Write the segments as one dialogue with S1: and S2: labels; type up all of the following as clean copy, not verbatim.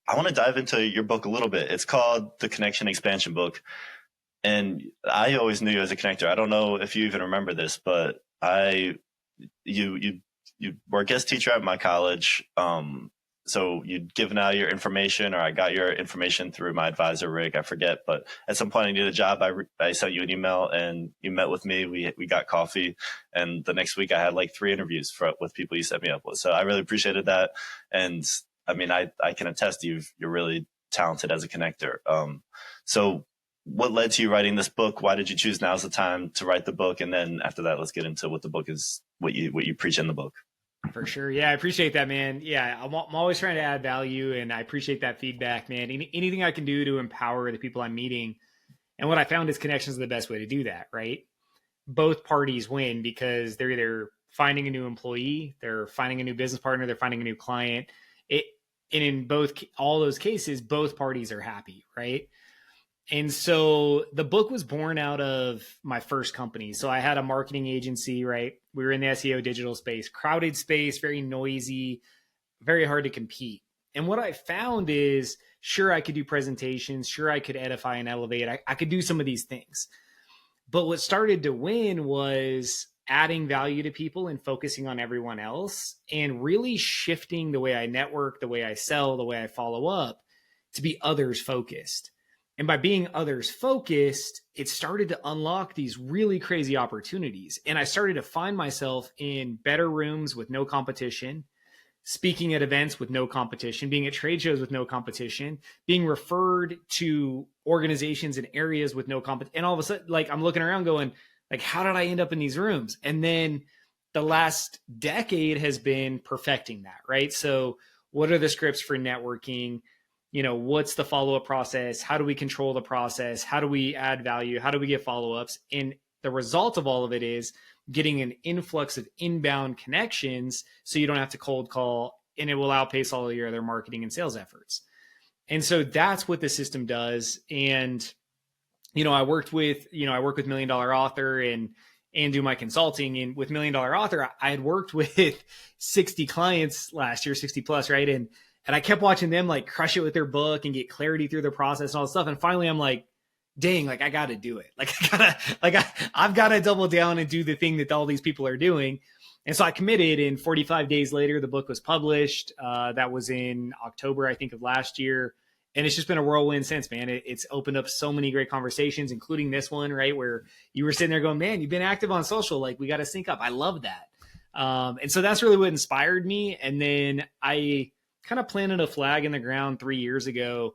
S1: I want to dive into your book a little bit. It's called The Connection Expansion Book. And I always knew you as a connector. I don't know if you even remember this, but you you were a guest teacher at my college. So you'd given out your information, or I got your information through my advisor, Rick. I forget, but at some point I needed a job. I sent you an email, and you met with me. We got coffee, and the next week I had like 3 interviews with people you set me up with. So I really appreciated that. And I mean, I can attest you're really talented as a connector. So what led to you writing this book? Why did you choose now's the time to write the book? And then after that, let's get into what the book is, what you preach in the book.
S2: For sure. Yeah, I appreciate that, man. Yeah, I'm always trying to add value, and I appreciate that feedback, man. Anything I can do to empower the people I'm meeting. And what I found is connections are the best way to do that, right? Both parties win because they're either finding a new employee, they're finding a new business partner, they're finding a new client. And in all those cases, both parties are happy, right? And so the book was born out of my first company. So I had a marketing agency, right? We were in the SEO digital space, crowded space, very noisy, very hard to compete. And what I found is, sure, I could do presentations, sure, I could edify and elevate. I could do some of these things. But what started to win was adding value to people and focusing on everyone else, and really shifting the way I network, the way I sell, the way I follow up to be others focused. And by being others focused, it started to unlock these really crazy opportunities. And I started to find myself in better rooms with no competition, speaking at events with no competition, being at trade shows with no competition, being referred to organizations in areas with no competition. And all of a sudden, like, I'm looking around going, like, how did I end up in these rooms? And then the last decade has been perfecting that, right? So what are the scripts for networking? What's the follow-up process? How do we control the process? How do we add value? How do we get follow-ups? And the result of all of it is getting an influx of inbound connections, so you don't have to cold call, and it will outpace all of your other marketing and sales efforts. And so that's what the system does. And, I work with $1 Million Author and do my consulting. And with $1 Million Author, I had worked with 60 clients last year, 60 plus, right? And I kept watching them like crush it with their book and get clarity through their process and all this stuff. And finally I'm like, dang, like I got to do it. I've got to double down and do the thing that all these people are doing. And so I committed, and 45 days later, the book was published. That was in October, I think, of last year. And it's just been a whirlwind since, man. It's opened up so many great conversations, including this one, right? Where you were sitting there going, man, you've been active on social. Like, we got to sync up. I love that. And so that's really what inspired me. And then I kind of planted a flag in the ground 3 years ago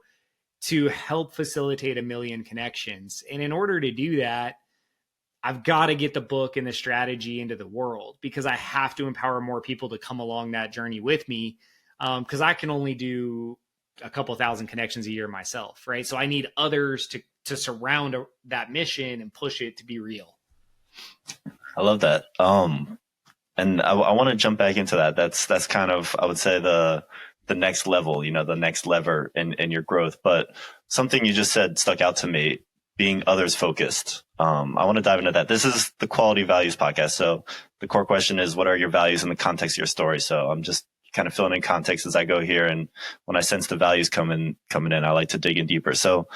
S2: to help facilitate 1 million connections. And in order to do that, I've got to get the book and the strategy into the world, because I have to empower more people to come along that journey with me. Because I can only do a couple thousand connections a year myself, right? So I need others to surround that mission and push it to be real.
S1: I love that. And I want to jump back into that. That's kind of, I would say, the next level, the next lever in your growth. But something you just said stuck out to me, being others focused. I want to dive into that. This is the Quality Values podcast. So the core question is, what are your values in the context of your story? So I'm just kind of filling in context as I go here. And when I sense the values coming in, I like to dig in deeper. So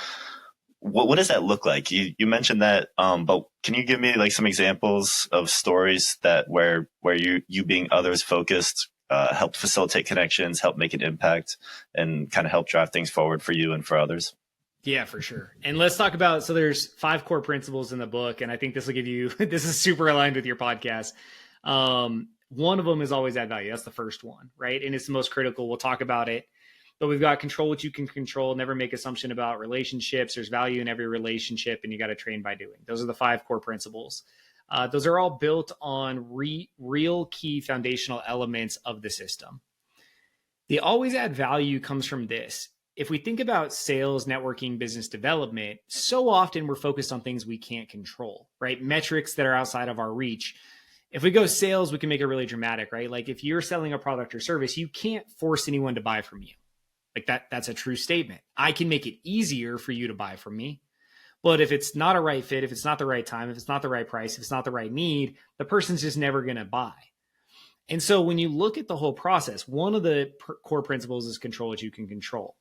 S1: what does that look like? You mentioned that, but can you give me like some examples of stories where you being others focused helped facilitate connections, help make an impact, and kind of help drive things forward for you and for others?
S2: Yeah, for sure. And let's talk about, so there's 5 core principles in the book, and I think this will give you, this is super aligned with your podcast. One of them is always add value. That's the first one, right? And it's the most critical. We'll talk about it. But we've got control what you can control, never make assumption about relationships. There's value in every relationship, and you got to train by doing. Those are the 5 core principles. Those are all built on real key foundational elements of the system. The always add value comes from this. If we think about sales, networking, business development, so often we're focused on things we can't control, right? Metrics that are outside of our reach. If we go sales, we can make it really dramatic, right? Like if you're selling a product or service, you can't force anyone to buy from you. Like that's a true statement. I can make it easier for you to buy from me. But if it's not a right fit, if it's not the right time, if it's not the right price, if it's not the right need, the person's just never going to buy. And so when you look at the whole process, one of the core principles is control what you can control.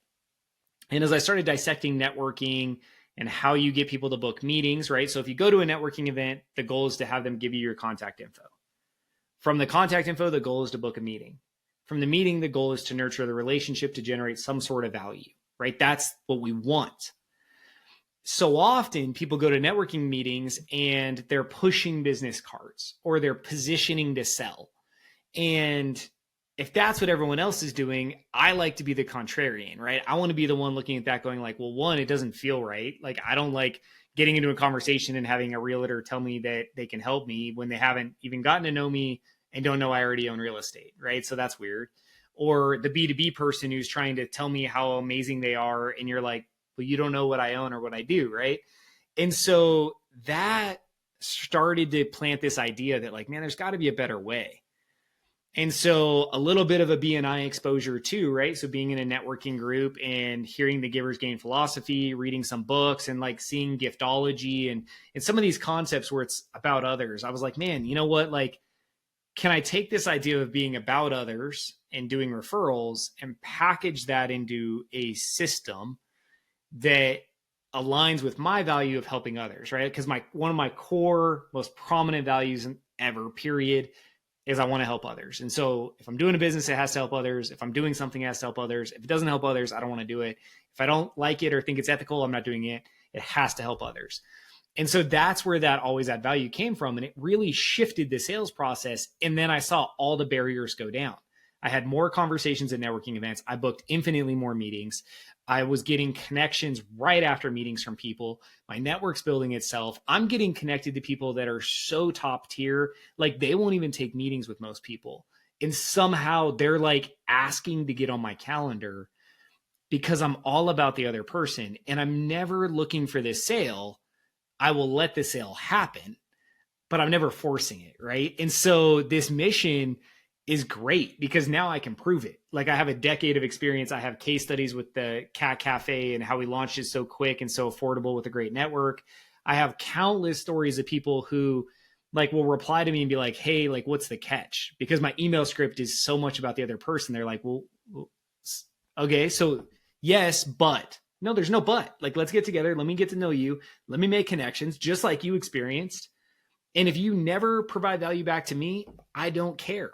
S2: And as I started dissecting networking and how you get people to book meetings, right? So if you go to a networking event, the goal is to have them give you your contact info. From the contact info, the goal is to book a meeting. From the meeting, the goal is to nurture the relationship to generate some sort of value, right? That's what we want. So often people go to networking meetings and they're pushing business cards or they're positioning to sell. And if that's what everyone else is doing, I like to be the contrarian, right? I want to be the one looking at that going like, well, one, it doesn't feel right. Like I don't like getting into a conversation and having a realtor tell me that they can help me when they haven't even gotten to know me and don't know I already own real estate, right? So that's weird. Or the B2B person who's trying to tell me how amazing they are. And you're like, well, you don't know what I own or what I do, right? And so that started to plant this idea that like, man, there's got to be a better way. And so a little bit of a BNI exposure too, right? So being in a networking group and hearing the Giver's Gain philosophy, reading some books and like seeing giftology and some of these concepts where it's about others. I was like, man, you know what? Like, can I take this idea of being about others and doing referrals and package that into a system that aligns with my value of helping others, right? Because one of my core, most prominent values ever, period, is I want to help others. And so if I'm doing a business, it has to help others. If I'm doing something, it has to help others. If it doesn't help others, I don't want to do it. If I don't like it or think it's ethical, I'm not doing it. It has to help others. And so that's where that always add value came from. And it really shifted the sales process. And then I saw all the barriers go down. I had more conversations at networking events. I booked infinitely more meetings. I was getting connections right after meetings from people. My network's building itself. I'm getting connected to people that are so top tier, like they won't even take meetings with most people. And somehow they're like asking to get on my calendar because I'm all about the other person. And I'm never looking for this sale. I will let the sale happen, but I'm never forcing it, right? And so this mission is great because now I can prove it. Like I have a decade of experience. I have case studies with the Cat Cafe and how we launched it so quick and so affordable with a great network. I have countless stories of people who like will reply to me and be like, hey, like what's the catch? Because my email script is so much about the other person. They're like, well okay, so yes, but no, there's no but. Like, let's get together. Let me get to know you. Let me make connections just like you experienced. And if you never provide value back to me, I don't care.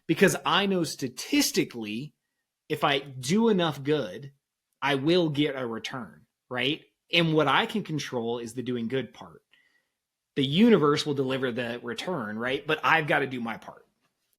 S2: Because I know statistically, if I do enough good, I will get a return, right? And what I can control is the doing good part. The universe will deliver the return, right? But I've got to do my part.